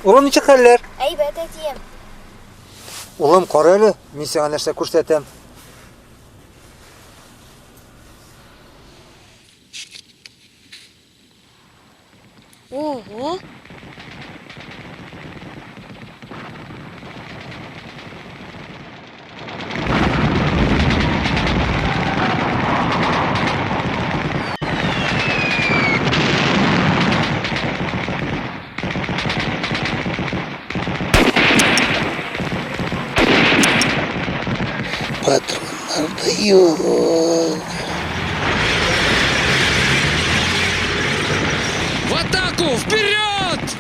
Улым, ничек хәлләр? Әйбәт, әтием. Улым, кара әле, мин сиңа нәрсә күрсәтәм. Ого! Патронlar da yok. В атаку! Вперед!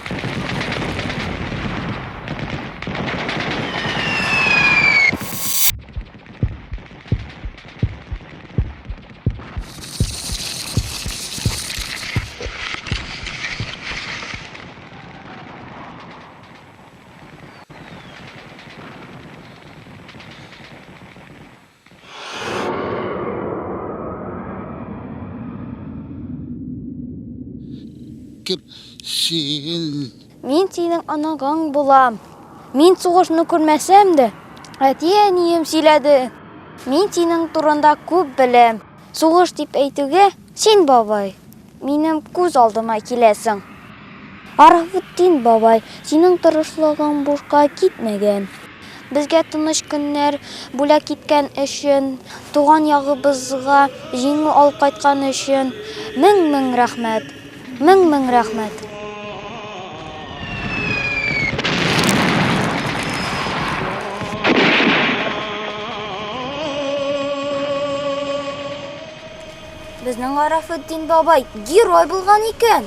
Kim sen? Мин синең анағаң булам. Мин сугышны күрмәсәм дә, әти-әнием сөйләде. Мин синең турында күп беләм. Сугыш дип әйтүгә, син, бабай, минем күз алдыма киләсең. Арафетдин бабай, синең тырышлыгың бушка китмәгән. Безгә тыныч көннәр бүләк иткән өчен, туган ягыбызга җиңү алып кайткан өчен мең рәхмәт. Мең рәхмәт. Безнең Арафетдин бабай герой булган икән.